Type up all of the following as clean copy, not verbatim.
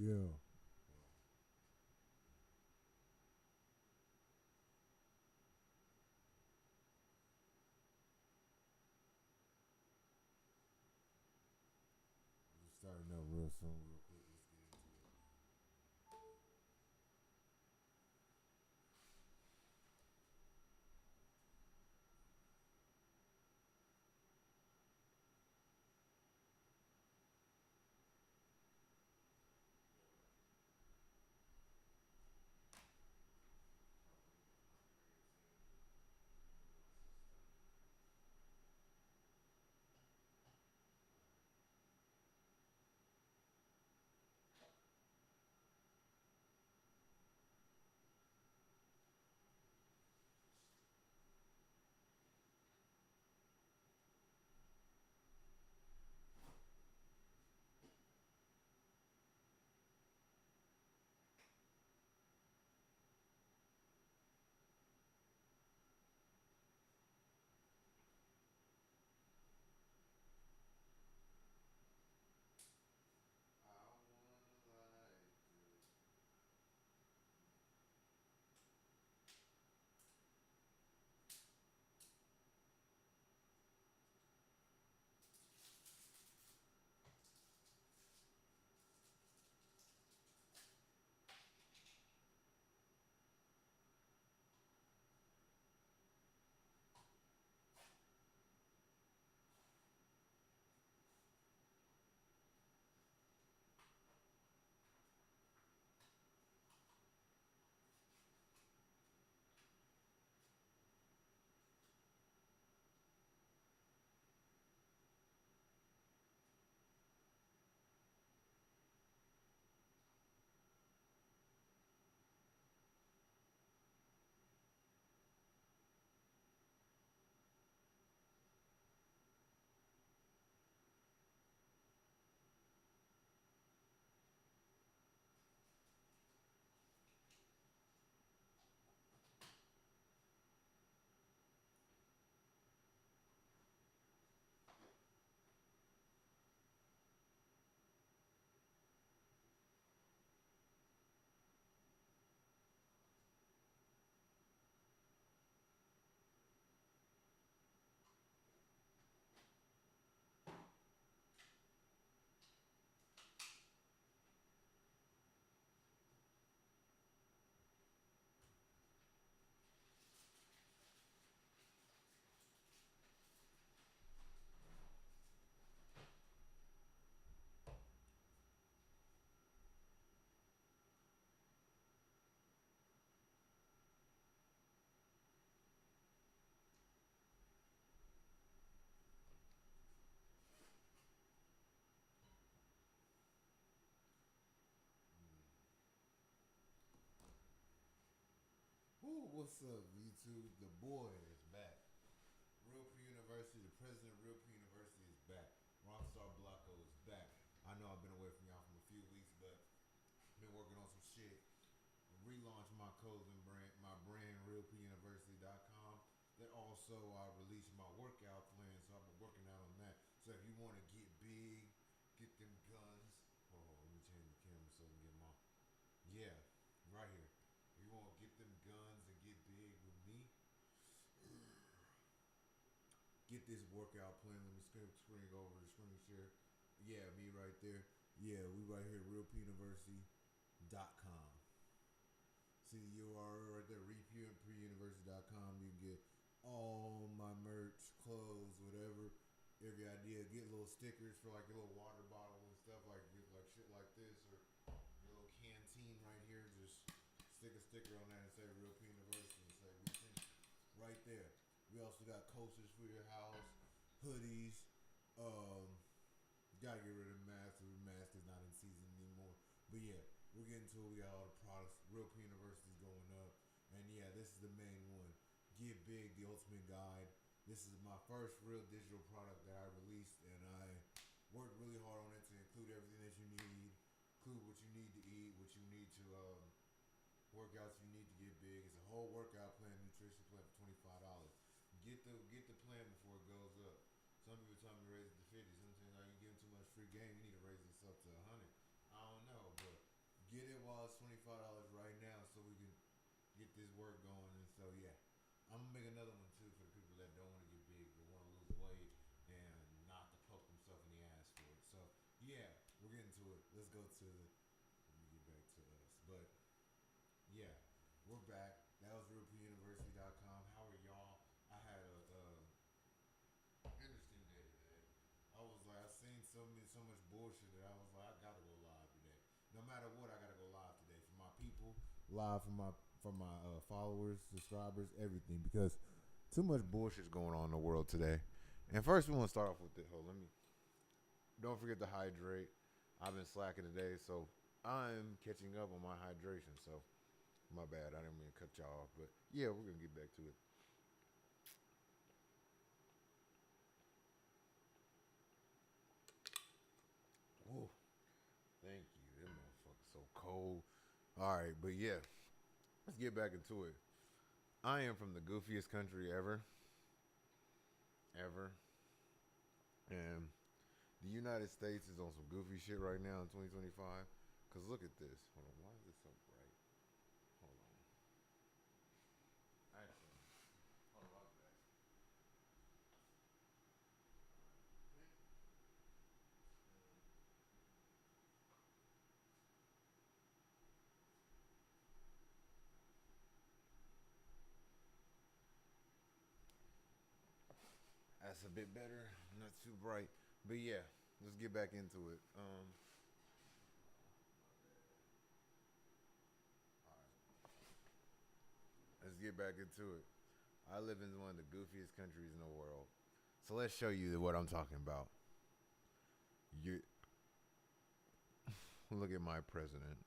Yeah. We're starting up real soon, real quick. Let's get into it. I wanna like this. Woo, what's up, YouTube? The boy is back. Real P University, the president of Real P University is back. ROCKSTAR BLOKO is back. I know I've been away from y'all for a few weeks, but I've been working on some shit. Relaunched my clothing brand, my brand, RealPUniversity.com. Then also I released my workout plan, so I've been working out on that. So if you want to get big, get them guns. Oh, let me change the camera so I can get my. Yeah, right here. If you want to get them guns and get big with me, get this workout plan. Let me screen over the screen share. Yeah, me right there. Yeah, we right here, RealPUniversity.com. See the URL right there, RealPUniversity.com. You can get all my merch, clothes, whatever. Every idea, get little stickers for like your little water bottle and stuff like shit like this, or your little canteen right here. Just stick a sticker on that and say Real P University and say we think right there. We also got coasters for your house, hoodies. Um, Gotta get rid of the mask. The mask is not in season anymore. But yeah, we're getting to it. We got all the products. Real P University's going up. And yeah, this is the main one. Get Big, the ultimate guide. This is my first real digital product that I released, and I worked really hard on it to include everything that you need, include what you need to eat, what you need to workouts you need to get big. It's a whole workout plan, nutrition plan for $25. Get the plan before it goes up. Some people tell me to raise it to 50. Sometimes like you giving too much free game, you need to raise this up to 100. I don't know, but get this work going. And so yeah, I'm gonna make another one too for the people that don't want to get big but want to lose weight and not to poke themselves in the ass for it. So yeah, we're getting to it. Let's go to. Let me get back to us, but yeah, we're back. That was RootPUniversity.com. How are y'all? I had a interesting day today. I was like, I seen so much bullshit that I was like, I gotta go live today. No matter what, I gotta go live today for my people, live for my followers, subscribers, everything, because too much bullshit's going on in the world today. And first, we want to start off with this. Hold, let me. Don't forget to hydrate. I've been slacking today, so I'm catching up on my hydration. So my bad. I didn't mean to cut y'all off, but yeah, we're gonna get back to it. Whoa, thank you. That motherfucker's so cold. All right, but yeah, let's get back into it. I am from the goofiest country ever, and the United States is on some goofy shit right now in 2025. Cause look at this. Hold on, why is this so bright? Hold on. Actually, hold on, that's a bit better. Not too bright, but yeah, let's get back into it. Let's get back into it. I live in one of the goofiest countries in the world, so let's show you what I'm talking about. You look at my president.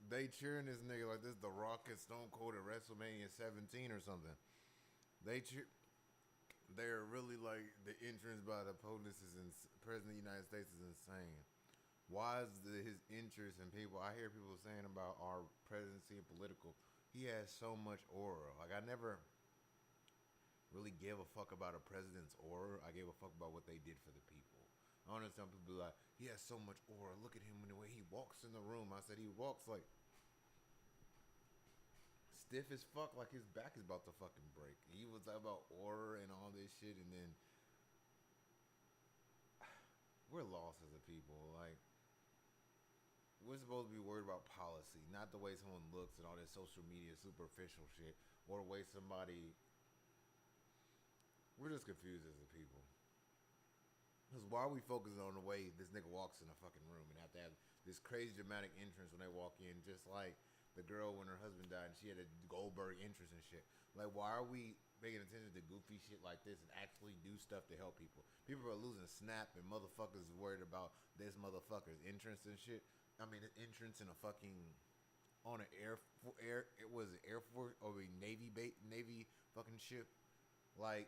They cheering this nigga like this the Rock and Stone Cold at WrestleMania 17 or something. They cheer. They're really like the entrance by the police is President of the United States is insane. Why is his interest in people? I hear people saying about our presidency and political. He has so much aura. Like I never really gave a fuck about a president's aura. I gave a fuck about what they did for the people. I understand people be like, he has so much aura. Look at him in the way he walks in the room. I said he walks like stiff as fuck, like his back is about to fucking break. He was about aura and all this shit, and then we're lost as a people. Like we're supposed to be worried about policy, not the way someone looks and all this social media superficial shit, or the way somebody. We're just confused as a people. Because why are we focusing on the way this nigga walks in a fucking room and have to have this crazy dramatic entrance when they walk in, just like the girl when her husband died and she had a Goldberg entrance and shit. Like, why are we paying attention to goofy shit like this and actually do stuff to help people? People are losing snap and motherfuckers worried about this motherfucker's entrance and shit. I mean, an entrance in a fucking on an it was an Air Force or a Navy fucking ship. Like,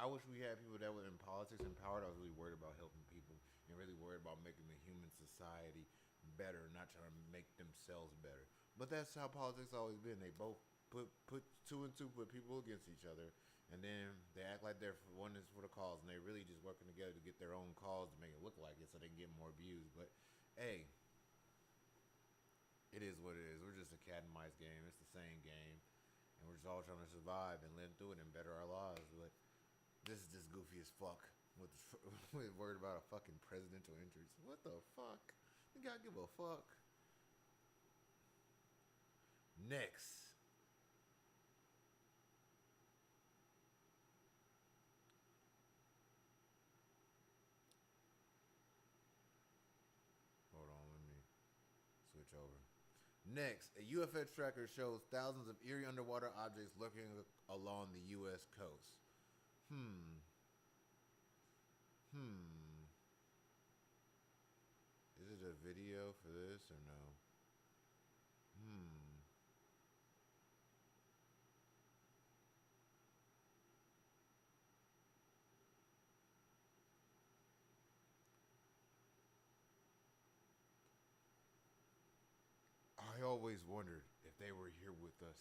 I wish we had people that were in politics and power that was really worried about helping people and really worried about making the human society better, not trying to make themselves better. But that's how politics always been. They both put two and two, put people against each other, and then they act like they're for one is for the cause, and they really just working together to get their own cause to make it look like it, so they can get more views. But hey, it is what it is. We're just a cat and mice game. It's the same game, and we're just all trying to survive and live through it and better our lives. But this is just goofy as fuck. With worried about a fucking presidential entrance. What the fuck? You gotta give a fuck. Next. Hold on, much over. Next, a UFO tracker shows thousands of eerie underwater objects lurking along the U.S. coast. Is it a video for this or no? I always wondered if they were here with us.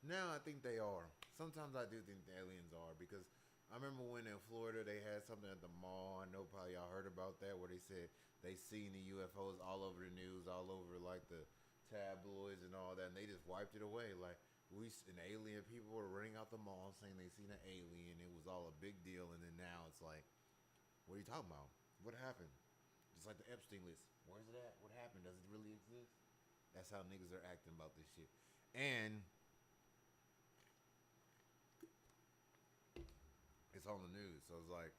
Now I think they are. Sometimes I do think the aliens are because I remember when in Florida they had something at the mall. I know probably y'all heard about that where they said they seen the UFOs all over the news, all over like the tabloids and all that, and they just wiped it away. Like an alien people were running out the mall saying they seen an alien. It was all a big deal, and then now it's like, what are you talking about? What happened? Just like the Epstein list. Where's it at? What happened? Does it really exist? That's how niggas are acting about this shit. And it's on the news. So it's like,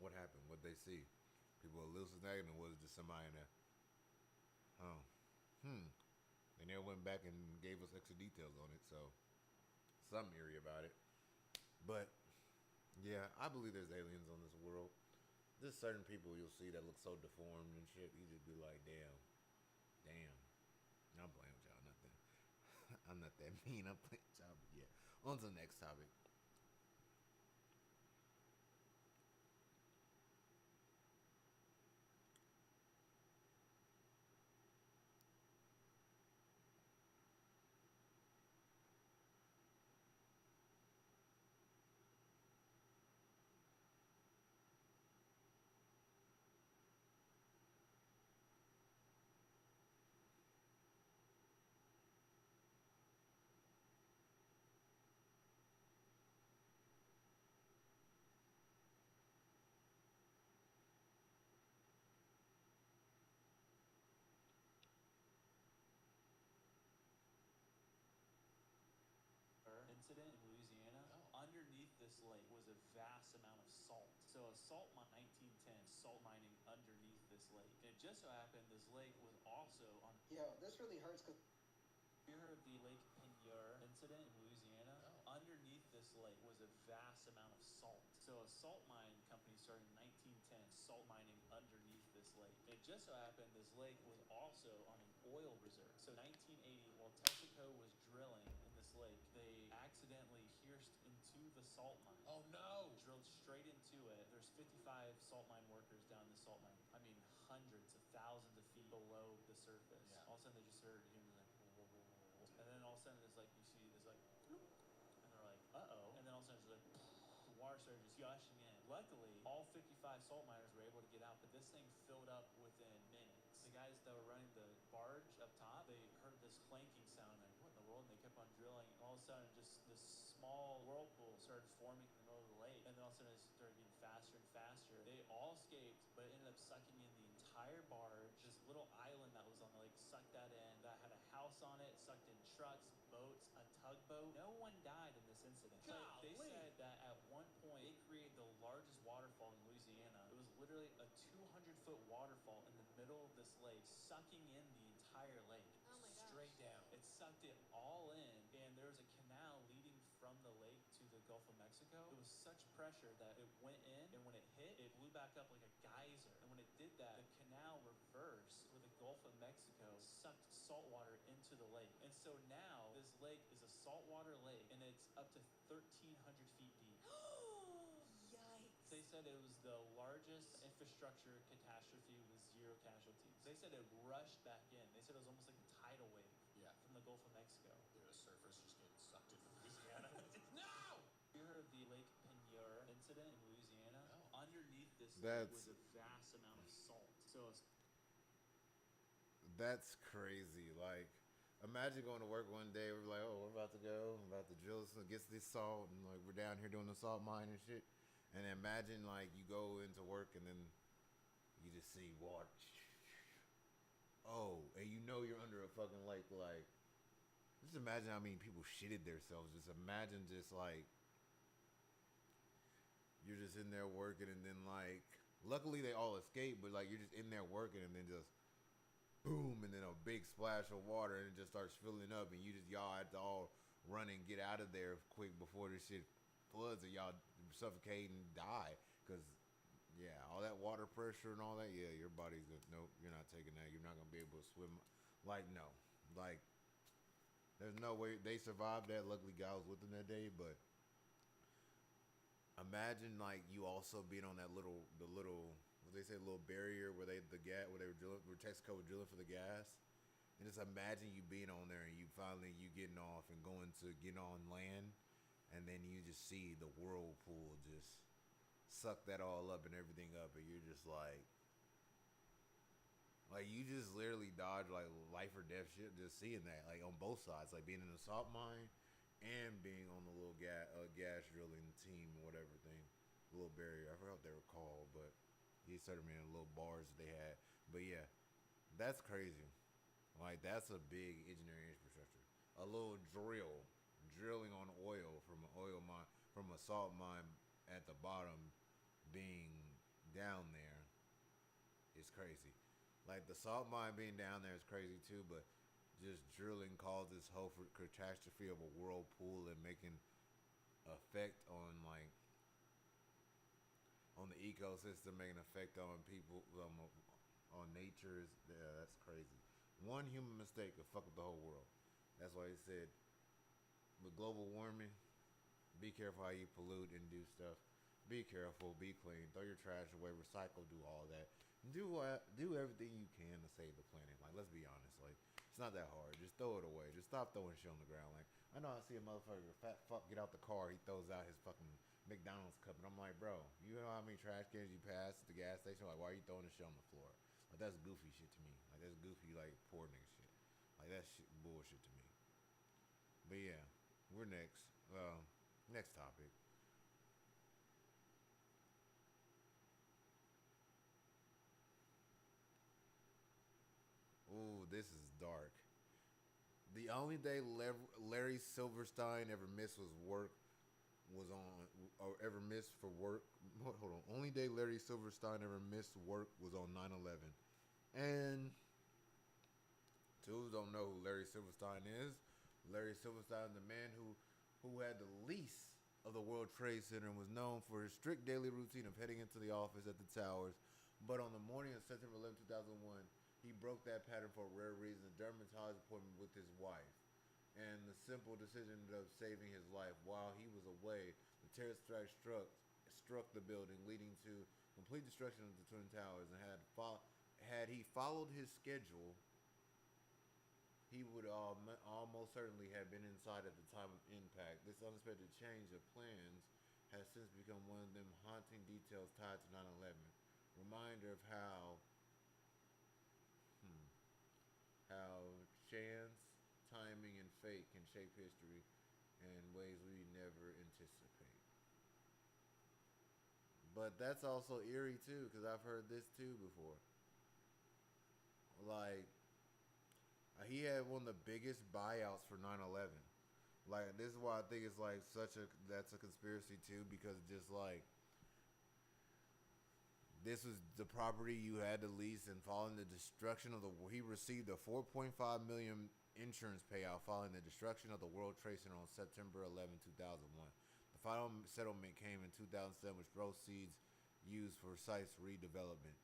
what happened? What they see? People hallucinating, or was it just somebody in there? Oh. They never went back and gave us extra details on it. So, something eerie about it. But, yeah, I believe there's aliens on this world. There's certain people you'll see that look so deformed and shit. You just be like, damn. I'm playing with y'all, nothing. I'm not that mean. I'm playing with y'all. But yeah. On to the next topic. Incident in Louisiana. Underneath this lake was a vast amount of salt. So a salt mine, 1910, salt mining underneath this lake. And it just so happened this lake was also on. Yeah, this really hurts because. You heard of the Lake Pinier incident in Louisiana? Underneath this lake was a vast amount of salt. So a salt mine company started in 1910, salt mining underneath this lake. It just so happened this lake was also on an oil reserve. So 1980, while Texaco was drilling in this lake, they accidentally pierced into the salt mine. Oh no! Drilled straight into it. There's 55 salt mine workers down the salt mine. I mean, hundreds of thousands of feet below the surface. Yeah. All of a sudden they just heard him like, whoa, whoa, whoa. And then all of a sudden it's like, you see this like, and they're like, uh-oh. And then all of a sudden it's like, the water started just gushing in. Luckily, all 55 salt miners were able to get out, but this thing filled up within minutes. The guys that were running the barge up top, they heard this clanking sound, like, what in the world? And they kept on drilling, and all of a sudden, just this small whirlpool started forming in the middle of the lake, and then all of a sudden, it started getting faster and faster. They all escaped, but it ended up sucking in the entire barge. This little island that was on the lake sucked that in. That had a house on it, sucked in trucks, boats, a tugboat. No one died in this incident. But they said that at one point, they created the largest waterfall in Louisiana. It was literally a 200-foot waterfall in the middle of this lake, sucking in the entire lake. Oh my gosh. Straight down. It sucked it all in, and there was a canal leading from the lake to the Gulf of Mexico. It was such pressure that it went in, and when it hit, it blew back up like a geyser. And when it did that, the canal reversed, where the Gulf of Mexico sucked salt water into the lake. And so now, this lake is a saltwater lake, and it's up to 1,300 feet deep. Yikes. They said it was the largest infrastructure catastrophe with 0 casualties. They said it rushed back in. They said it was almost like a tidal wave from the Gulf of Mexico. Dude, the surfers just getting sucked into Louisiana. No! You heard of the Lake Pinier incident in Louisiana? No. Underneath this lake was a vast amount of salt. So That's crazy. Like, imagine going to work one day. We're like, oh, we're about to go. I'm about to drill some, get this salt, and like we're down here doing the salt mine and shit. And imagine like you go into work and then you just see water. Oh, and you know you're under a fucking lake. Like, just imagine how many people shitted themselves. Just imagine just like you're just in there working, and then like luckily they all escaped, but like you're just in there working, and then just boom, and then a big splash of water, and it just starts filling up, and y'all had to all run and get out of there quick before this shit floods, and y'all suffocate and die, because yeah, all that water pressure and all that, yeah, your body's gonna, nope, you're not taking that, you're not gonna be able to swim, like, no, like, there's no way they survived that. Luckily, God was with them that day, but imagine like you also being on that little, what they say, little barrier where they were drilling, where Texaco was drilling for the gas, and just imagine you being on there and you getting off and getting on land, and then you just see the whirlpool just suck that all up and everything up, and you're just like you just literally dodge like life or death shit just seeing that, like on both sides, like being in the salt mine and being on the little gas drilling team or whatever thing, the little barrier. I forgot what they were called, but he started me in little bars that they had. But yeah, that's crazy. Like that's a big engineering infrastructure. A little drilling on oil from an oil mine, from a salt mine at the bottom, being down there is crazy. Like the salt mine being down there is crazy too, but just drilling caused this whole catastrophe of a whirlpool and making effect on like on the ecosystem, making effect on people, on nature. Yeah, that's crazy. One human mistake could fuck up the whole world. That's why he said, with global warming, be careful how you pollute and do stuff. Be careful, be clean, throw your trash away, recycle, do all that. Do everything you can to save the planet. Like, let's be honest. Like, it's not that hard. Just throw it away. Just stop throwing shit on the ground. Like, I know I see a motherfucker, a fat fuck, get out the car. He throws out his fucking McDonald's cup, and I'm like, bro, you know how many trash cans you pass at the gas station? Like, why are you throwing this shit on the floor? Like, that's goofy shit to me. Like, that's goofy, like, poor nigga shit. Like, that's shit, bullshit to me. But yeah, we're next. Next topic. Ooh, this is dark. The only day Larry Silverstein ever missed was on, or ever missed for work. Hold on. Only day Larry Silverstein ever missed work was on 9/11. And two don't know who Larry Silverstein is. Larry Silverstein, the man who had the lease of the World Trade Center and was known for his strict daily routine of heading into the office at the towers. But on the morning of September 11, 2001, he broke that pattern for a rare reason, a dermatologist appointment with his wife. And the simple decision of saving his life. While he was away, the terrorist strike struck the building, leading to complete destruction of the Twin Towers. And had he followed his schedule, he would almost certainly have been inside at the time of impact. This unexpected change of plans has since become one of them haunting details tied to 9/11. Reminder of how chance, timing, and fate can shape history in ways we never anticipate. But that's also eerie too, because I've heard this too before. Like, he had one of the biggest buyouts for 9/11. Like, this is why I think it's like that's a conspiracy too, because just like this was the property you had to lease, and following the destruction of he received a 4.5 million insurance payout following the destruction of the World Trade Center on September 11, 2001. The final settlement came in 2007, with proceeds used for site's redevelopment.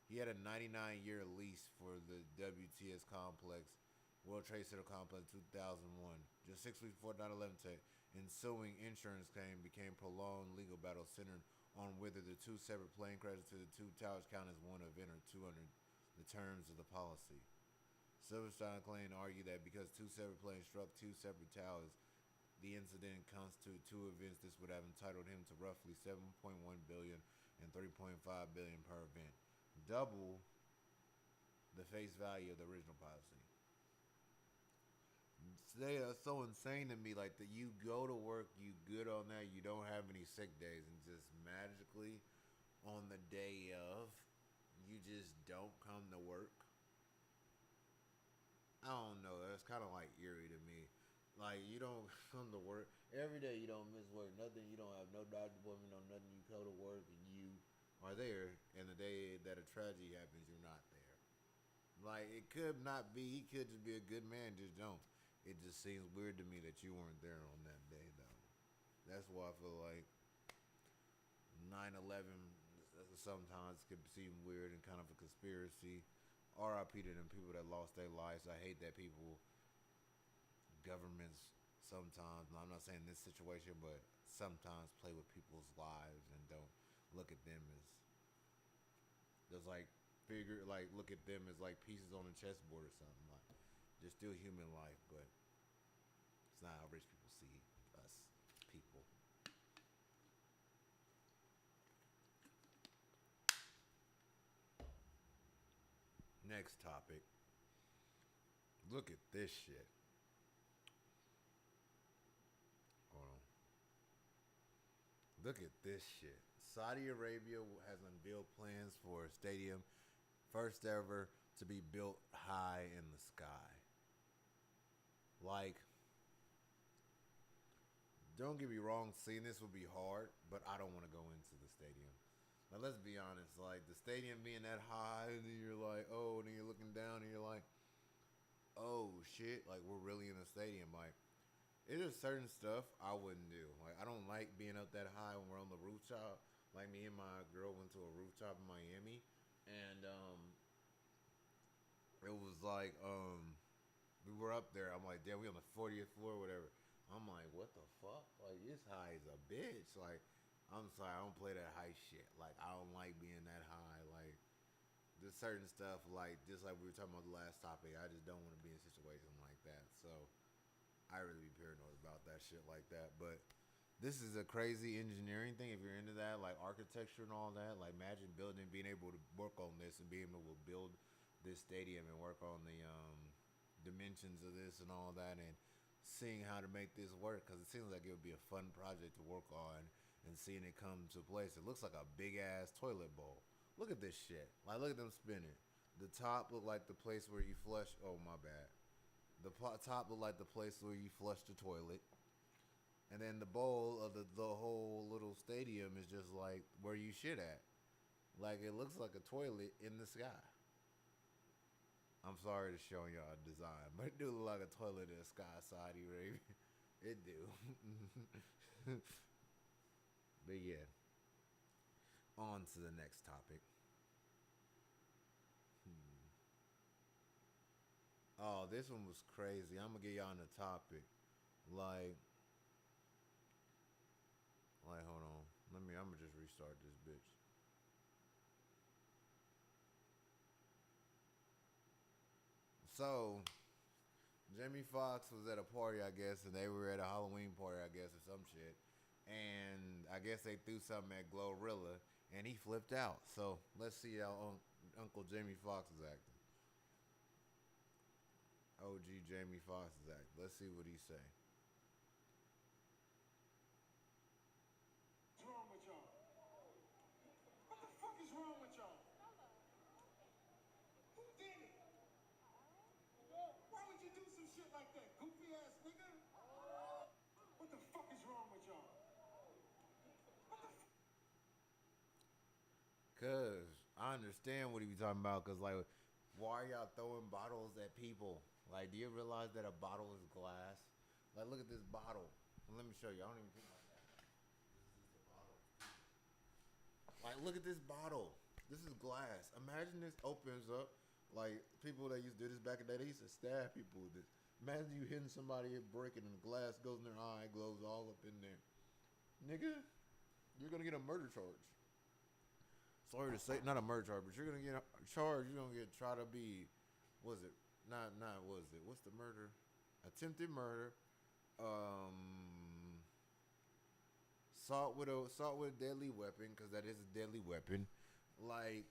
He had a 99-year lease for the WTS complex, World Trade Center complex, in 2001. Just 6 weeks before 9/11, ensuing insurance claim became prolonged legal battle centered on whether the two separate plane crashes to the two towers count as one event or two under the terms of the policy. Silverstein claimed to argue that because two separate planes struck two separate towers, the incident constituted two events. This would have entitled him to roughly $7.1 billion and $3.5 billion per event, double the face value of the original policy. They are so insane to me. Like, that you go to work, you good on that, you don't have any sick days, and just magically on the day of, you just don't come to work. I don't know. That's kind of like eerie to me. Like, you don't come to work every day. You don't miss work. Nothing. You don't have no doctor appointment, no nothing. You go to work and you are there. And the day that a tragedy happens, you're not there. Like it could not be. He could just be a good man. Just don't. It just seems weird to me that you weren't there on that day, though. That's why I feel like 9/11 sometimes could seem weird and kind of a conspiracy. R.I.P. to them people that lost their lives. I hate that people, governments sometimes, I'm not saying this situation, but sometimes play with people's lives and don't look at them as just like figure like look at them as like pieces on a chessboard or something. Like they're still human life, but it's not how rich people see us people. Next topic. Look at this shit. Hold on. Look at this shit. Saudi Arabia has unveiled plans for a stadium, first ever to be built high in the sky. Like, don't get me wrong, seeing this would be hard, but I don't want to go into the stadium. Now, let's be honest. Like, the stadium being that high, and then you're like, oh, and then you're looking down, and you're like, oh, shit. Like, we're really in the stadium. Like, it is certain stuff I wouldn't do. Like, I don't like being up that high when we're on the rooftop. Like, me and my girl went to a rooftop in Miami, and it was like, we were up there. I'm like, damn, we on the 40th floor or whatever. I'm like, what the fuck? Like, this high is a bitch. Like, I'm sorry, I don't play that high shit. Like, I don't like being that high. Like, there's certain stuff, like, just like we were talking about the last topic, I just don't want to be in a situation like that. So, I really be paranoid about that shit like that. But this is a crazy engineering thing. If you're into that, like architecture and all that, like imagine building, being able to work on this and being able to build this stadium and work on the dimensions of this and all that, and seeing how to make this work, because it seems like it would be a fun project to work on and seeing it come to place. It looks like a big ass toilet bowl. Look at this shit. Like, look at them spinning. The top look like the place where you flush. Oh, my bad. The top look like the place where you flush the toilet. And then the bowl of the whole little stadium is just like where you shit at. Like, it looks like a toilet in the sky. I'm sorry to show y'all a design, but it do look like a toilet in the sky, Saudi Arabia. It do. But yeah. On to the next topic. Oh, this one was crazy. I'm gonna get y'all on the topic. Like, hold on. I'm gonna just restart this bitch. So, Jamie Foxx was at a party, I guess, and they were at a Halloween party, I guess, or some shit. And I guess they threw something at Glorilla, and he flipped out. So, let's see how Uncle Jamie Foxx is acting. OG Jamie Foxx is acting. Let's see what he say. What's wrong with y'all? What the fuck is wrong with y'all? Who did it? Why would you do some shit like that, goofy ass nigga? What the fuck is wrong with y'all? What the fuck? Cause I understand what he be talking about. Cause like, why are y'all throwing bottles at people? Like, do you realize that a bottle is glass? Like, look at this bottle. Let me show you. I don't even think like that. This is the bottle. Like, look at this bottle. This is glass. Imagine this opens up. Like, people that used to do this back in the day, they used to stab people with this. Imagine you hitting somebody and breaking, and the glass goes in their eye, glows all up in there. Nigga, you're gonna get a murder charge. Sorry to say, not a murder charge, but you're gonna get a charge. You're gonna get try to be, was it? Not was it? What's the murder? Attempted murder. Assault with a deadly weapon, because that is a deadly weapon. Like,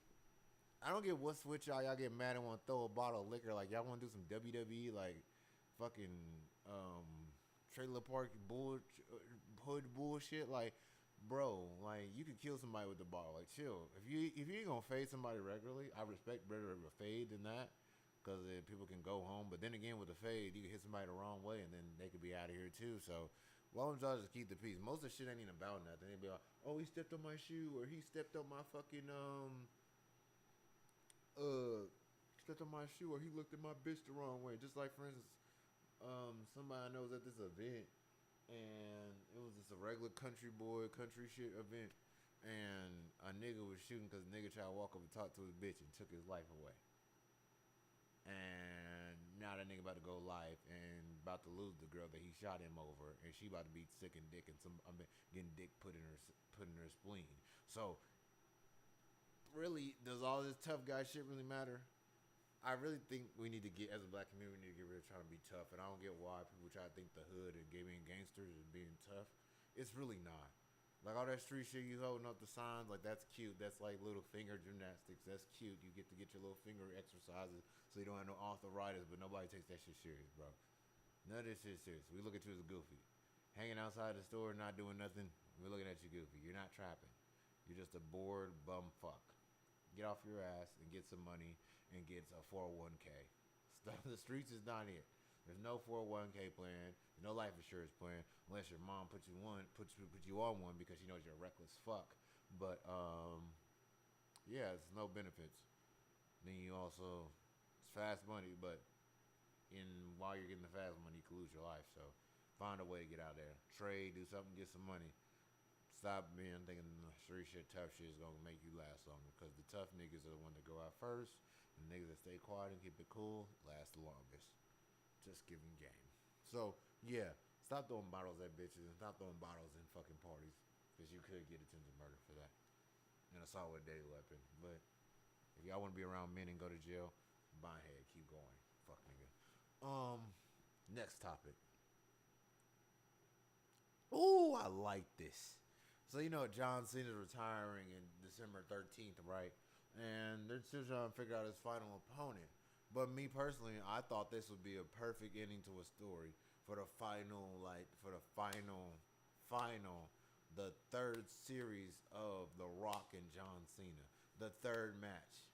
I don't get what's with y'all. Y'all get mad and want to throw a bottle of liquor. Like, y'all want to do some WWE, like, fucking trailer park hood bullshit. Like, bro, like, you could kill somebody with the bottle. Like, chill. If you ain't gonna fade somebody regularly, I respect better of a fade than that, because people can go home. But then again, with the fade, you can hit somebody the wrong way, and then they could be out of here too. So why don't y'all just keep the peace? Most of the shit ain't even about nothing. They be like, oh, he stepped on my shoe, or he stepped on my fucking stepped on my shoe, or he looked at my bitch the wrong way. Just like, for instance, somebody I know was at this event, and it was just a regular country shit event, and a nigga was shooting because the nigga tried to walk up and talk to his bitch and took his life away. And now that nigga about to go live and about to lose the girl that he shot him over, and she about to be sick and dick and getting dick put in her spleen. So really, does all this tough guy shit really matter? I really think we need to get, as a black community, we need to get rid of trying to be tough. And I don't get why people try to think the hood and being gangsters is being tough. It's really not. Like all that street shit, you holding up the signs, like that's cute. That's like little finger gymnastics. That's cute. You get to get your little finger exercises so you don't have no arthritis, but nobody takes that shit serious, bro. None of this shit serious. We look at you as a goofy. Hanging outside the store, not doing nothing, we're looking at you goofy. You're not trapping. You're just a bored bum fuck. Get off your ass and get some money and get a 401k. Stuff. The streets is not it. There's no 401k plan, no life insurance plan, unless your mom puts you on one because she knows you're a reckless fuck. But yeah, it's no benefits. Then you also, it's fast money, but while you're getting the fast money, you can lose your life. So find a way to get out there, trade, do something, get some money. Stop being thinking street shit, tough shit is gonna make you last longer. Because the tough niggas are the one that go out first, and the niggas that stay quiet and keep it cool last the longest. Just giving game. So yeah, stop throwing bottles at bitches and stop throwing bottles in fucking parties, because you could get attempted murder for that, and assault with a deadly weapon. But if y'all want to be around men and go to jail, bye ahead, keep going. Fuck nigga. Next topic. Ooh, I like this. So you know John Cena's retiring in December 13th, right? And they're still trying to figure out his final opponent. But me personally, I thought this would be a perfect ending to a story for the the third series of The Rock and John Cena. The third match.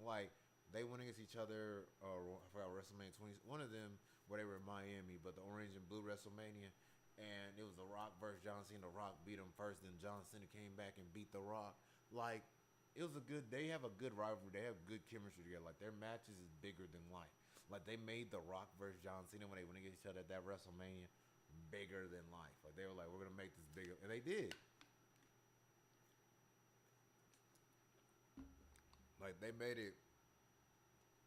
Like, they went against each other, I forgot, WrestleMania 20. One of them, where they were in Miami, but the orange and blue WrestleMania. And it was The Rock versus John Cena. The Rock beat him first, then John Cena came back and beat The Rock. Like, it was they have a good rivalry. They have good chemistry together. Like, their matches is bigger than life. Like, they made The Rock versus John Cena when they went against each other at that WrestleMania bigger than life. Like, they were like, we're going to make this bigger. And they did. Like, they made it.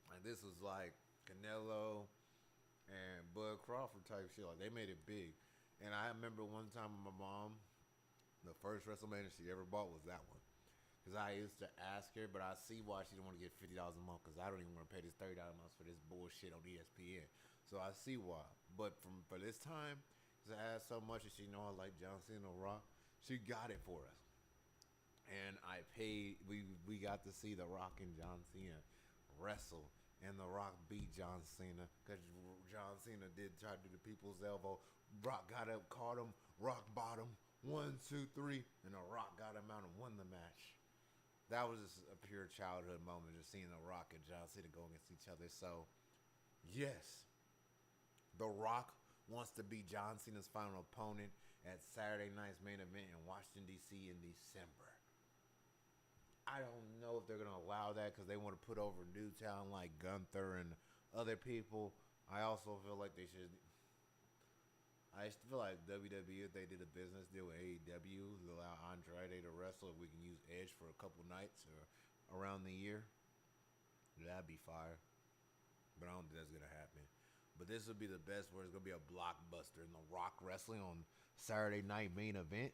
Like, this was like Canelo and Bud Crawford type shit. Like, they made it big. And I remember one time with my mom, the first WrestleMania she ever bought was that one. Because I used to ask her, but I see why she didn't want to get $50 a month, because I don't even want to pay this $30 a month for this bullshit on ESPN. So I see why. But for this time, because I asked so much and she know I like John Cena and Rock, she got it for us. And I paid, we got to see The Rock and John Cena wrestle. And The Rock beat John Cena because John Cena did try to do the people's elbow. Rock got up, caught him, Rock bottom, 1, 2, 3, and The Rock got him out and won the match. That was just a pure childhood moment, just seeing The Rock and John Cena go against each other. So, yes, The Rock wants to be John Cena's final opponent at Saturday night's main event in Washington, D.C. in December. I don't know if they're going to allow that because they want to put over new talent like Gunther and other people. I also feel like they should. I feel like WWE, if they did a business deal with AEW, allow Andrade to wrestle, if we can use Edge for a couple nights or around the year, that'd be fire. But I don't think that's going to happen. But this would be the best where it's going to be a blockbuster, and The Rock wrestling on Saturday night main event.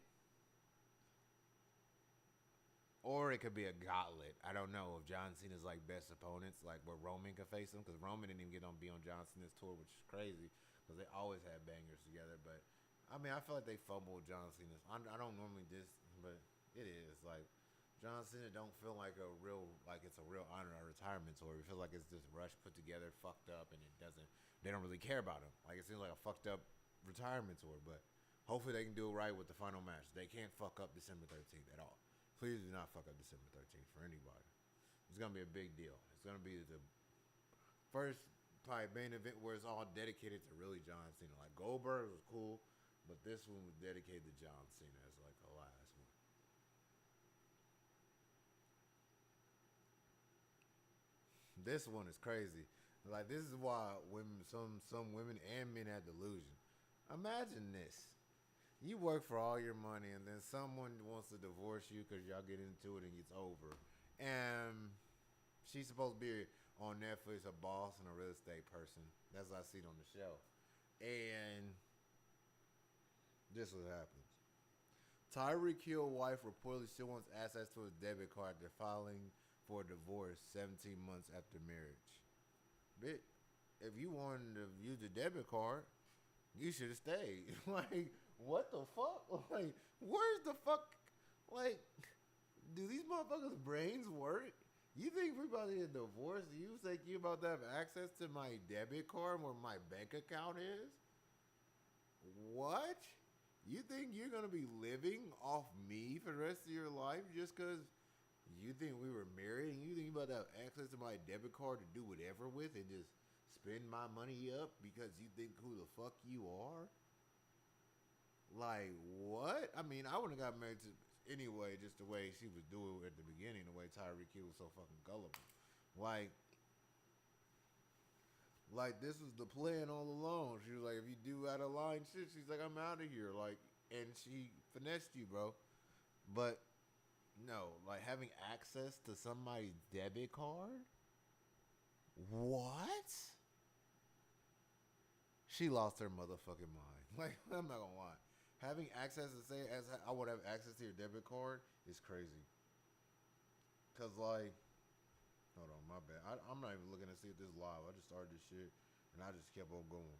Or it could be a gauntlet. I don't know if John Cena's like best opponents, like where Roman could face him, because Roman didn't even get on be on John Cena's tour, which is crazy because they always had bangers together. But I mean, I feel like they fumbled John Cena's. I don't normally but it is like John Cena don't feel like it's a real honor or retirement tour. It feels like it's just rushed, put together, fucked up, and they don't really care about him. Like, it seems like a fucked up retirement tour. But hopefully they can do it right with the final match. They can't fuck up December 13th at all. Please do not fuck up December 13th for anybody. It's going to be a big deal. It's going to be the first probably main event where it's all dedicated to really John Cena. Like, Goldberg was cool, but this one was dedicated to John Cena as like the last one. This one is crazy. Like this is why women, some women and men have delusion. Imagine this: you work for all your money, and then someone wants to divorce you because y'all get into it and it's over. And she's supposed to be on Netflix, a boss and a real estate person. That's what I seen on the show. And this is what happens. Tyreek Hill wife reportedly still wants access to his debit card after filing for a divorce 17 months after marriage. Bitch, if you wanted to use the debit card, you should have stayed. Like, what the fuck? Like, where's the fuck? Like, do these motherfuckers' brains work? You think we're about to get divorced? You think you about to have access to my debit card where my bank account is? What? You think you're gonna be living off me for the rest of your life just because you think we were married and you think you about to have access to my debit card to do whatever with and just spend my money up because you think who the fuck you are? Like, what? I mean, I wouldn't have got married to anyway, just the way she was doing at the beginning, the way Tyreek Hill was so fucking gullible. Like this was the plan all along. She was like, if you do out of line shit, she's like, I'm out of here. Like, and she finessed you, bro. But no, like having access to somebody's debit card? What? She lost her motherfucking mind. Like, I'm not gonna lie. Having access to say as I would have access to your debit card is crazy. Cause like, hold on, my bad. I'm not even looking to see if this is live. I just started this shit and I just kept on going.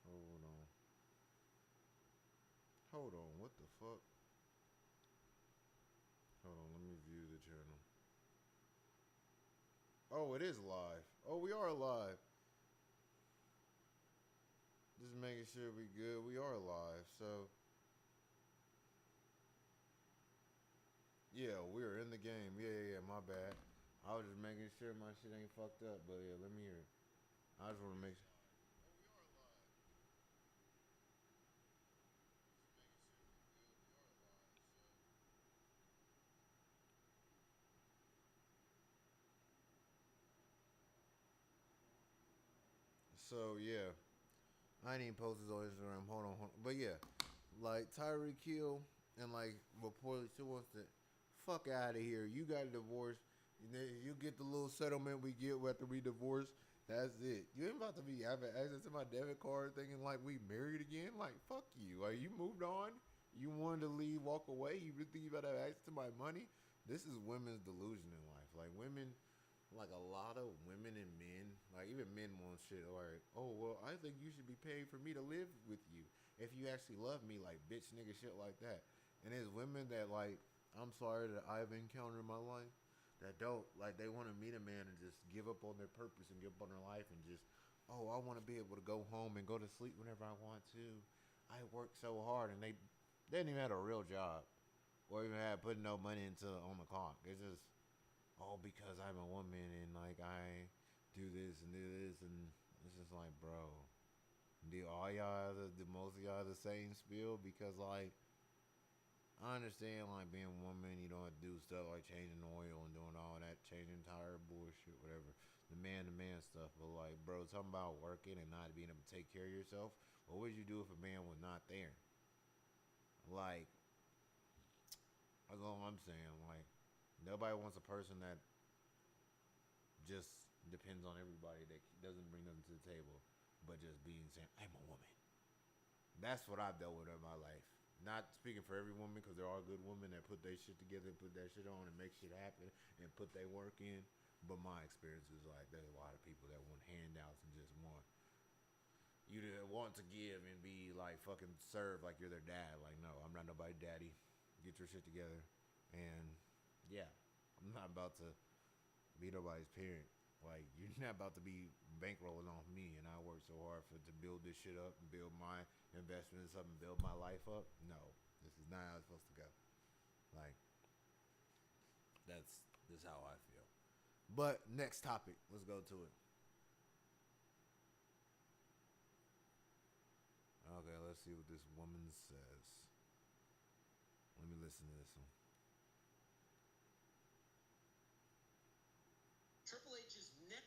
Hold on. Hold on. What the fuck? Hold on. Let me view the channel. Oh, it is live. Oh, we are live. Just making sure we good. We are live. So, yeah, we are in the game. Yeah. My bad. I was just making sure my shit ain't fucked up. But yeah, let me hear it. I just want to make sure. So yeah, I ain't even posted on Instagram. Hold on. But yeah, like Tyreek Hill and like reportedly she wants to fuck out of here. You got a divorce. You get the little settlement we get after we divorce. That's it. You ain't about to be having access to my debit card thinking like we married again. Like fuck you. Like you moved on. You wanted to leave, walk away. You really think you about to have access to my money? This is women's delusion in life. Like women, like a lot of women and men, like even men want shit like, oh well, I think you should be paying for me to live with you if you actually love me, like bitch nigga shit like that. And there's women that like, I'm sorry that I've encountered in my life that don't like they want to meet a man and just give up on their purpose and give up on their life and just, oh, I want to be able to go home and go to sleep whenever I want to. I work so hard and they didn't even have a real job or even have putting no money into on the clock. It's just all because I'm a woman and like I do this and it's just like, bro, do all y'all the most of y'all the same spiel? Because like I understand like being a woman, you don't have to do stuff like changing oil and doing all that, changing tire bullshit, whatever. The man to man stuff, but like, bro, talking about working and not being able to take care of yourself. What would you do if a man was not there? Like, that's all I'm saying. Like, nobody wants a person that just depends on everybody that doesn't bring nothing to the table, but just being saying, I'm a woman. That's what I've dealt with in my life. Not speaking for every woman, because there are good women that put their shit together, put that shit on, and make shit happen, and put their work in. But my experience is like there's a lot of people that want handouts and just want you to want to give and be like fucking serve like you're their dad. Like, no, I'm not nobody's daddy. Get your shit together. And yeah, I'm not about to be nobody's parent. Like, you're not about to be bankrolling off me, and I worked so hard to build this shit up and build my investments up and build my life up. No, this is not how it's supposed to go. Like, That's how I feel. But next topic, let's go to it. Okay, let's see what this woman says. Let me listen to this one. Triple H's neck.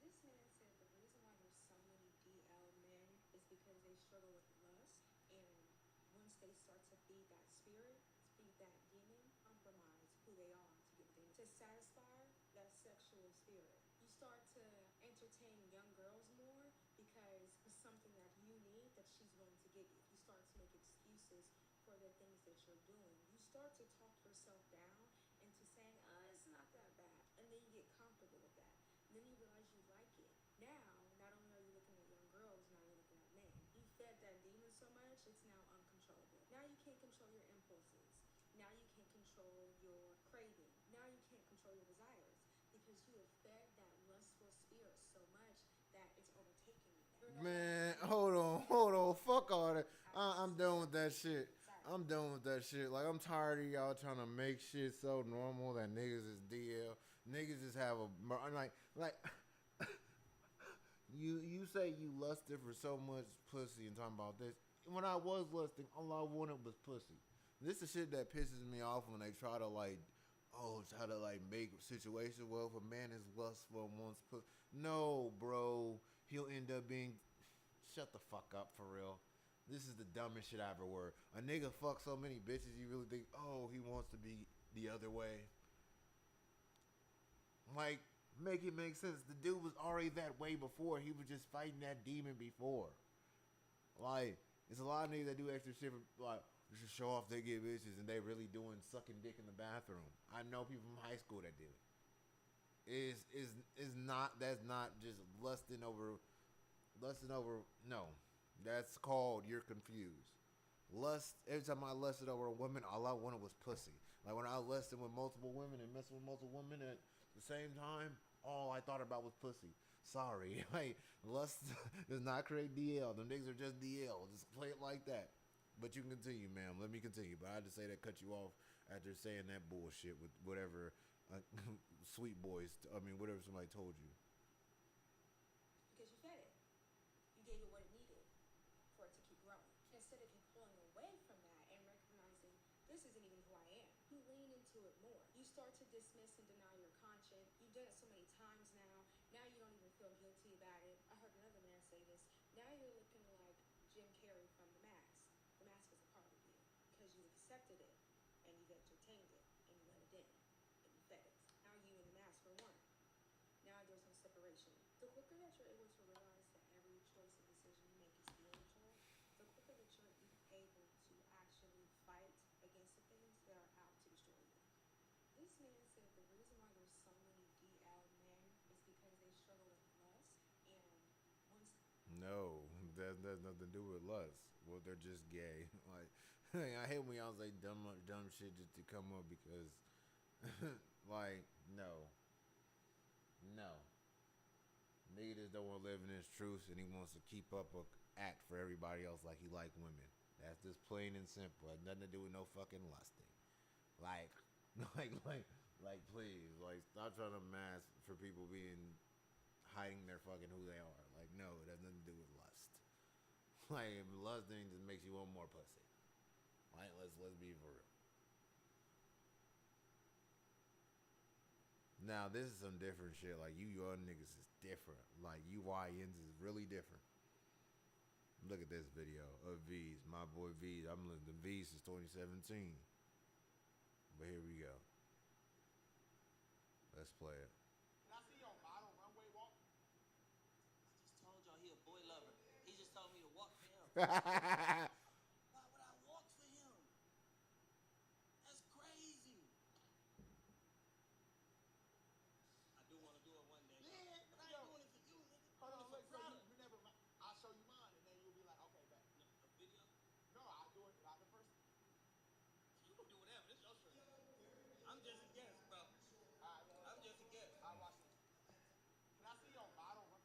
This man said the reason why there's so many DL men is because they struggle with lust, and once they start to feed that spirit, feed that demon, compromise who they are to get what they need to satisfy that sexual spirit. You start to entertain young girls more because it's something that you need that she's willing to give you. You start to make excuses for the things that you're doing. You start to talk yourself down into saying, oh, it's not that bad. And then you get comfortable with that. And then you realize you like it. Now, not only are you looking at young girls, now you're looking at men. You fed that demon so much, it's now uncontrollable. Now you can't control your impulses. Now you can't control your craving. Now you can't control your desires because you have fed that lustful spirit so much that it's overtaking you. Man, hold on. Fuck all that. I'm done with that shit. I'm done with that shit. Like, I'm tired of y'all trying to make shit so normal that niggas is DL. Niggas just have a like. You say you lusted for so much pussy and talking about this. When I was lusting, all I wanted was pussy. This is shit that pisses me off when they try to make a situation. Well, if a man is lustful and wants pussy, no, bro, he'll end up being. Shut the fuck up, for real. This is the dumbest shit I ever heard. A nigga fuck so many bitches, you really think, oh, he wants to be the other way? Like, make it make sense. The dude was already that way before. He was just fighting that demon before. Like, it's a lot of niggas that do extra shit for, like, just to show off they get bitches and they really doing sucking dick in the bathroom. I know people from high school that do it. Is not, that's not just lusting over, no. That's called you're confused. Lust, every time I lusted over a woman, all I wanted was pussy. Like when I lusted with multiple women and messing with multiple women at the same time, all I thought about was pussy. Sorry. Like, lust does not create DL. Them niggas are just DL. Just play it like that. But you can continue, ma'am. Let me continue. But I had to say that, cut you off after saying that bullshit with whatever sweet boys, whatever somebody told you. Because you fed it. You gave it what it needed for it to keep growing. Instead of you pulling away from that and recognizing this isn't even who I am, you lean into it more. You start to dismiss and deny your conscience. You've done it so many times now. Now you don't even feel guilty about it. I heard another man say this. Now you're looking like Jim Carrey from The Mask. The Mask is a part of you because you accepted it and you've entertained it and you let it in and you fed it. Now you and the mask are one. Now there's no separation. The quicker that you're able to realize that every choice and decision you make is spiritual, the quicker that you're able to actually fight against the things that are out to destroy you. This man said the reason why there's so many DL men is because they struggle with lust, and once. No, that has nothing to do with lust. Well, they're just gay. Like, I hate when y'all say dumb shit just to come up because, like, no. Nigga just don't want to live in his truth, and he wants to keep up a act for everybody else like he like women. That's just plain and simple. It has nothing to do with no fucking lusting. Like, please, like, stop trying to mask for people hiding their fucking who they are. Like, no, it has nothing to do with lust. Like, lusting just makes you want more pussy. Like, let's be for real. Now, this is some different shit. Like, you young niggas is different. Like, you YNs is really different. Look at this video of V's. My boy V's. I'm listening to V's since 2017. But here we go. Let's play it. Can I see your model runway walk? I just told y'all he a boy lover. He just told me to walk for him. Why would I walk for him? That's crazy. I do want to do it one day. Yeah, but I yo. ain't doing it for you, nigga. Hold on, look, for so you never. I'll show you mine, and then you'll be like, okay, bet. a video? No, I'll do it live in person. You can do whatever. This your shirt. I'm just a guest, bro. I'm just a guest. I'll watch this. Can I see your model run?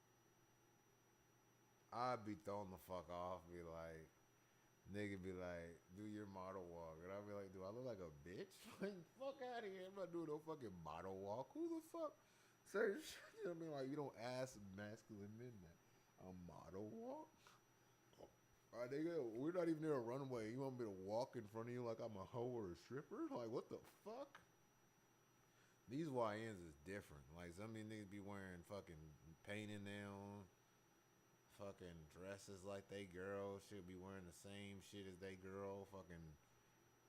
I'd be thrown the fuck off. Be like, nigga be like, do your model walk. And I'd be like, do I look like a bitch. Like, fuck out of here. I'm not doing no fucking model walk. Who the fuck says, you know what I mean? Like, you don't ask masculine men that. A model walk? All right, nigga, we're not even near a runway. You want me to walk in front of you like I'm a hoe or a stripper? Like, what the fuck? These YNs is different. Like, some of these niggas be wearing fucking painting nails, fucking dresses like they girl, should be wearing the same shit as they girl, fucking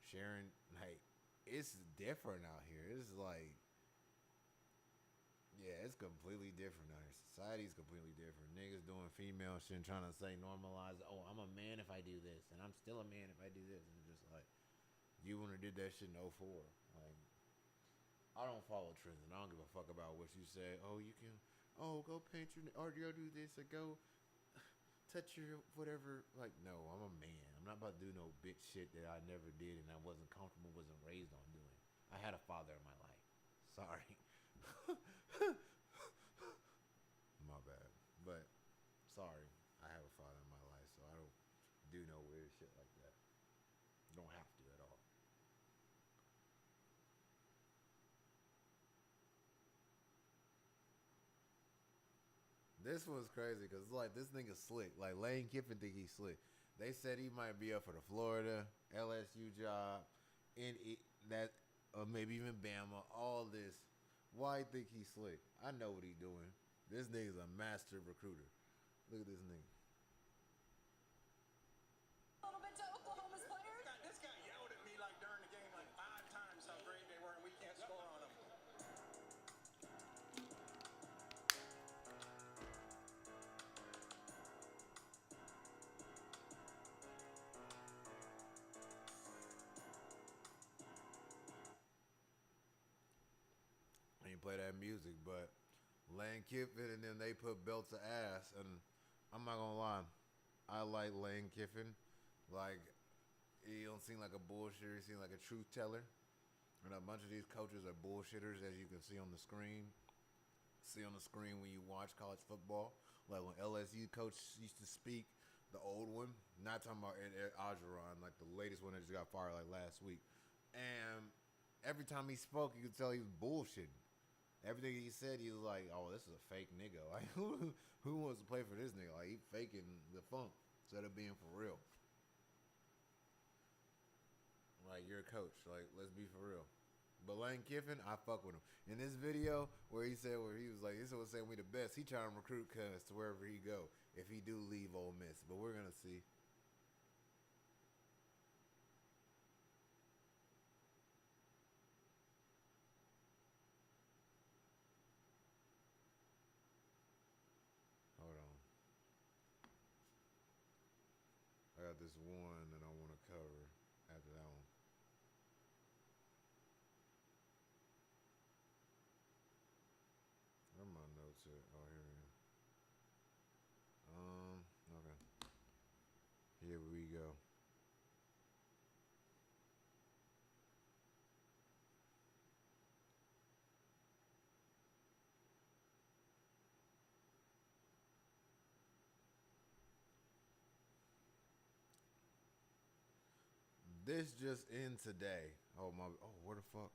sharing. Like, it's different out here. It's like, yeah, it's completely different out here. Society's completely different. Niggas doing female shit and trying to say normalize, oh, I'm a man if I do this, and I'm still a man if I do this. And it's just like, you wouldn't have did that shit in '04. Like, I don't follow trends, and I don't give a fuck about what you say. Oh, you can, go paint your, or go do this, or go touch your whatever. Like, no, I'm a man. I'm not about to do no bitch shit that I never did and I wasn't comfortable, wasn't raised on doing. I had a father in my life. Sorry. My bad. But, sorry. I have a father in my life, so I don't do no weird shit like that. Don't have to at all. This was crazy because like this nigga slick. Like Lane Kiffin think he's slick. They said he might be up for the Florida LSU job, and that maybe even Bama. All this. Why think he's slick? I know what he doing. This nigga's a master recruiter. Look at this nigga. A little bit to Oklahoma's players. This guy yelled at me like during the game like 5 times how great they were and we can't score on them. I ain't play that music, but Lane Kiffin and then they put belts of ass, and I'm not gonna lie, I like Lane Kiffin. Like, he don't seem like a bullshitter. He seems like a truth teller. And a bunch of these coaches are bullshitters, as you can see on the screen. See on the screen when you watch college football. Like when LSU coach used to speak, the old one, not talking about Ed Orgeron, like the latest one that just got fired like last week. And every time he spoke, you could tell he was bullshitting. Everything he said, he was like, "Oh, this is a fake nigga. Like, who wants to play for this nigga? Like, he faking the funk instead of being for real. Like, you're a coach. Like, let's be for real." But Lane Kiffin, I fuck with him. In this video where he was like, this was saying we the best. He trying to recruit Cuz to wherever he go if he do leave Ole Miss. But we're gonna see. Hold on. I got this one that I want to cover after that one. Where are my notes at? Oh, here we go. Okay. Here we go. This just in today. Oh my. Oh, where the fuck?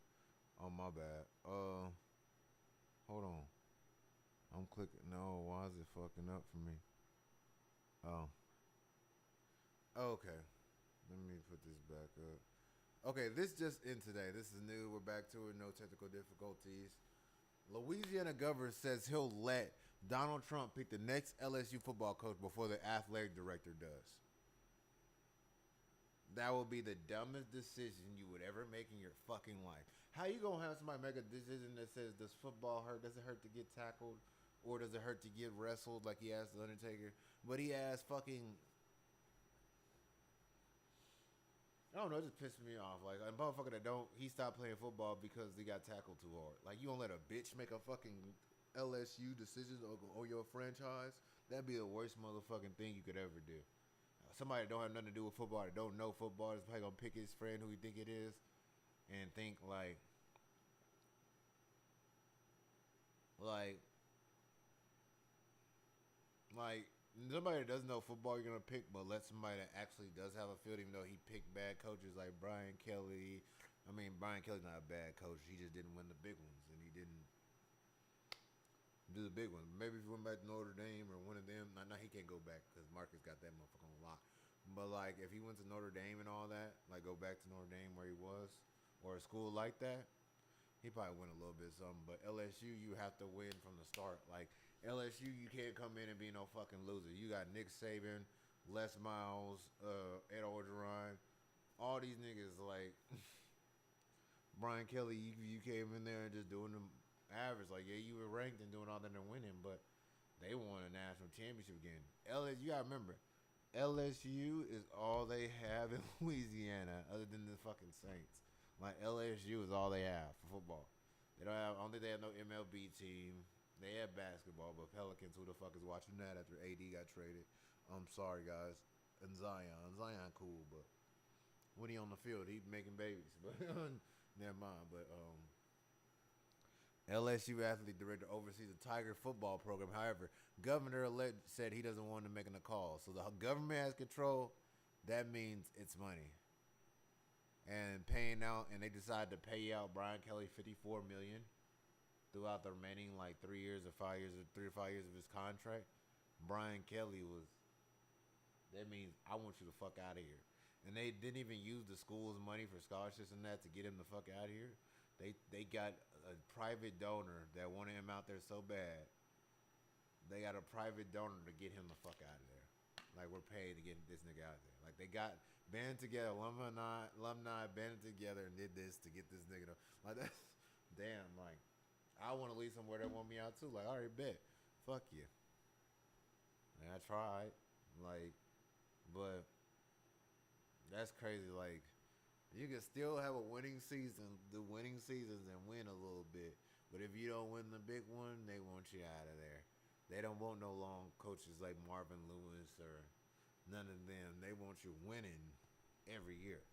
Oh my bad. Hold on. I'm clicking. No, why is it fucking up for me? Oh. Okay. Let me put this back up. Okay, this just in today. This is new. We're back to it. No technical difficulties. Louisiana governor says he'll let Donald Trump pick the next LSU football coach before the athletic director does. That will be the dumbest decision you would ever make in your fucking life. How you gonna have somebody make a decision that says, does football hurt? Does it hurt to get tackled? Or does it hurt to get wrestled like he asked The Undertaker? But he asked fucking, I don't know, it just pissed me off. Like, a motherfucker that he stopped playing football because he got tackled too hard. Like, you gonna let a bitch make a fucking LSU decision on your franchise? That'd be the worst motherfucking thing you could ever do. Somebody that don't have nothing to do with football, that don't know football, is probably gonna pick his friend who he think it is, and think like somebody that doesn't know football you're gonna pick, but let somebody that actually does have a field, even though he picked bad coaches like Brian Kelly, mean, Brian Kelly's not a bad coach. He just didn't win the big ones, and he didn't do the big ones. Maybe if he went back to Notre Dame or one of them, now he can't go back because Marcus got that motherfucker on lock. But like, if he went to Notre Dame and all that, like go back to Notre Dame where he was, or a school like that, he probably win a little bit something. But LSU, you have to win from the start. Like LSU, you can't come in and be no fucking loser. You got Nick Saban, Les Miles, Ed Orgeron, all these niggas like Brian Kelly. You came in there and just doing them average. Like yeah, you were ranked and doing all that and winning, but they won a national championship again. LSU, you gotta remember, LSU is all they have in Louisiana, other than the fucking Saints. Like LSU is all they have for football. They don't have. I don't think they have no MLB team. They have basketball, but Pelicans, who the fuck is watching that after AD got traded? I'm sorry, guys. And Zion cool, but when he on the field, he making babies. But never mind. But LSU athlete director oversees the Tiger football program. However, governor-elect said he doesn't want to make a call. So the government has control. That means it's money. And paying out, and they decided to pay out Brian Kelly $54 million throughout the remaining like 3 years or 5 years or 3 or 5 years of his contract. Brian Kelly was. That means I want you to fuck out of here. And they didn't even use the school's money for scholarships and that to get him the fuck out of here. They got a private donor that wanted him out there so bad. They got a private donor to get him the fuck out of there. Like we're paid to get this nigga out of there. Like they got banded together, alumni banded together and did this to get this nigga. Like that's damn. Like I want to leave somewhere that want me out too. Like I already bet. Fuck you. And I tried. Like, but that's crazy. Like. You can still have a winning season, do winning seasons and win a little bit. But if you don't win the big one, they want you out of there. They don't want no long coaches like Marvin Lewis or none of them. They want you winning every year.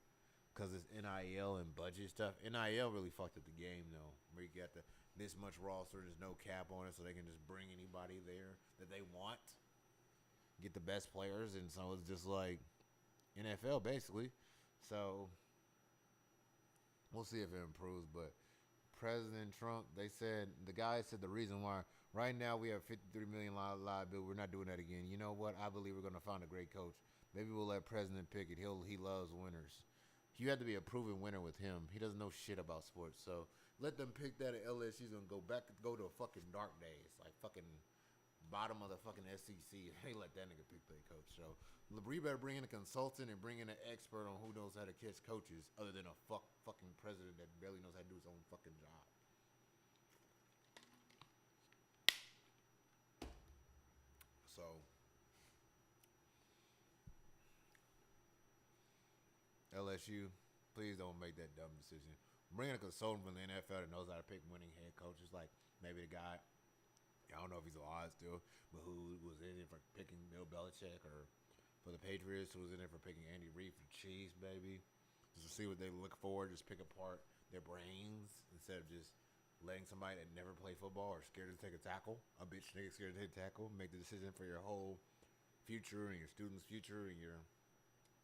Because it's NIL and budget stuff. NIL really fucked up the game, though. Where you got this much roster, there's no cap on it, so they can just bring anybody there that they want. Get the best players, and so it's just like NFL, basically. So we'll see if it improves, but President Trump, the guy said the reason why right now we have $53 million liability, we're not doing that again. You know what? I believe we're going to find a great coach. Maybe we'll let President pick it. He loves winners. You have to be a proven winner with him. He doesn't know shit about sports, so let them pick that at LSU's and go to fucking dark days, like fucking bottom of the fucking SEC. Hey, let that nigga pick their coach. So we better bring in a consultant and bring in an expert on who knows how to catch coaches other than a fucking president that barely knows how to do his own fucking job. So LSU, please don't make that dumb decision. Bring in a consultant from the NFL that knows how to pick winning head coaches, like maybe the guy, I don't know if he's alive still, but who was in it for picking Bill Belichick, or for the Patriots, who was in it for picking Andy Reid for the Chiefs, baby. Just to see what they look for, just pick apart their brains instead of just letting somebody that never played football or scared to take a tackle, a bitch nigga scared to take a tackle, make the decision for your whole future and your students' future and your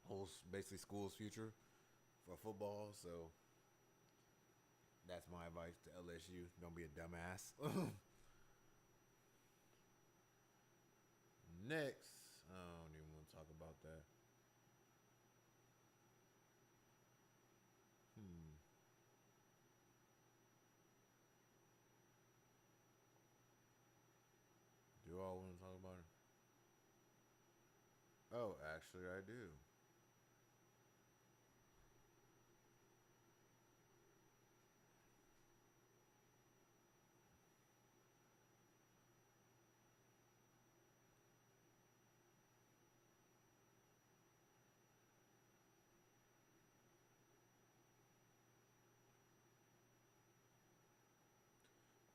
whole basically school's future for football. So that's my advice to LSU. Don't be a dumbass. Next, I don't even want to talk about that. Do you all want to talk about it? Oh, actually, I do.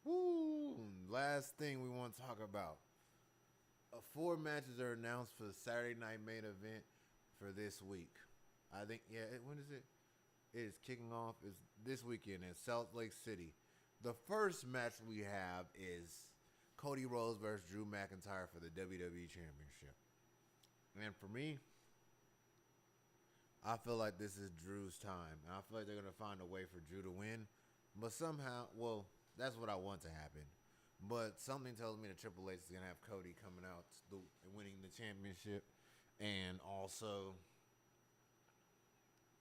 Woo! Last thing we want to talk about. 4 matches are announced for the Saturday night main event for this week. I think, when is it? It is kicking off is this weekend in Salt Lake City. The first match we have is Cody Rhodes versus Drew McIntyre for the WWE Championship. And for me, I feel like this is Drew's time. And I feel like they're going to find a way for Drew to win. But somehow, well, that's what I want to happen. But something tells me that Triple H is going to have Cody coming out and winning the championship. And also,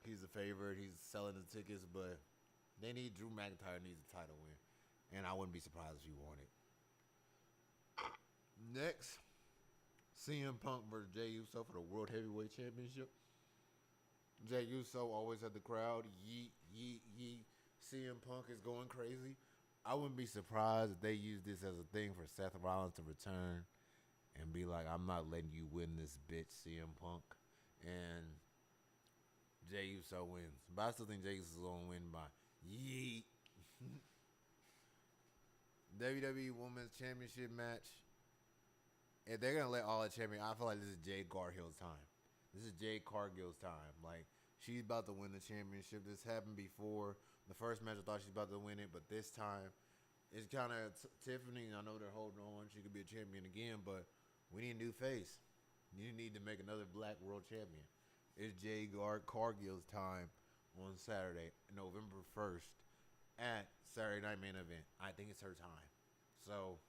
he's the favorite. He's selling the tickets. But they need Drew McIntyre needs a title win. And I wouldn't be surprised if he won it. Next, CM Punk versus Jey Uso for the World Heavyweight Championship. Jey Uso always had the crowd. Yeet, yeet, yeet. CM Punk is going crazy. I wouldn't be surprised if they use this as a thing for Seth Rollins to return and be like, I'm not letting you win this bitch, CM Punk. And Jey Uso wins. But I still think Jey Uso is going to win by yeet. WWE Women's Championship match. If they're going to let all the champions, I feel like this is Jade Cargill's time. This is Jade Cargill's time. Like, she's about to win the championship. This happened before. The first match, I thought she was about to win it, but this time, it's kind of Tiffany. I know they're holding on. She could be a champion again, but we need a new face. You need to make another black world champion. It's Jade Cargill's time on Saturday, November 1st, at Saturday Night Main Event. I think it's her time. So,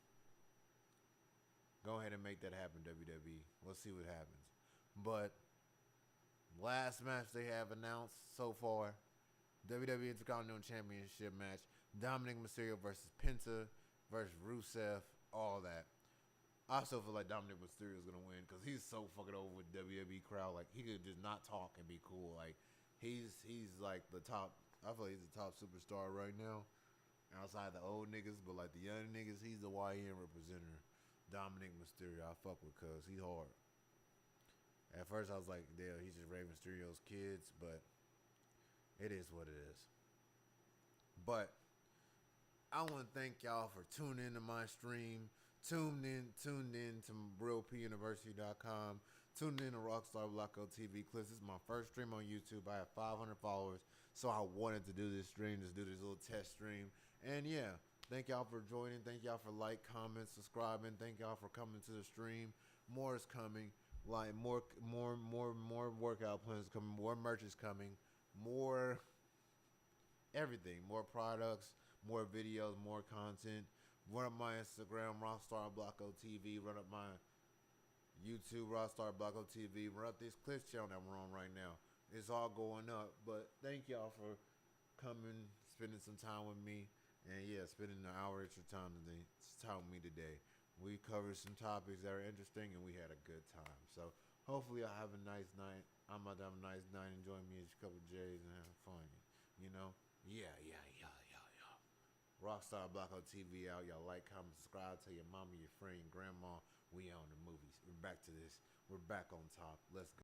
go ahead and make that happen, WWE. Let's see what happens. But last match they have announced so far, WWE Intercontinental Championship match, Dominic Mysterio versus Penta versus Rusev, all that. I still feel like Dominic Mysterio is going to win because he's so fucking over with WWE crowd. Like, he could just not talk and be cool. Like, he's like the top, I feel like he's the top superstar right now. Outside the old niggas, but like the young niggas, he's the YN representative. Dominic Mysterio, I fuck with cuz he's hard. At first I was like, damn, he's just Rey Mysterio's kids, but it is what it is. But I want to thank y'all for tuning in to my stream. Tuned in to realpuniversity.com. Tuned in to ROCKSTAR BLOKO TV clips. This is my first stream on YouTube. I have 500 followers, so I wanted to do this stream, just do this little test stream. And yeah, thank y'all for joining. Thank y'all for like, comment, subscribing. Thank y'all for coming to the stream. More is coming. Like more workout plans coming. More merch is coming. More everything. More products. More videos. More content. Run up my Instagram, ROCKSTAR BLOKO TV. Run up my YouTube, ROCKSTAR BLOKO TV. Run up this Clips channel that we're on right now. It's all going up. But thank y'all for coming, spending some time with me. And yeah, spending an hour extra time with me today. We covered some topics that are interesting, and we had a good time. So hopefully I'll have a nice night. I'm about to have a nice night, enjoy me a couple of J's and have fun. You know? Yeah. ROCKSTAR BLOKO TV out. Y'all like, comment, subscribe. Tell your mama, your friend, your grandma. We on the movies. We're back to this. We're back on top. Let's go.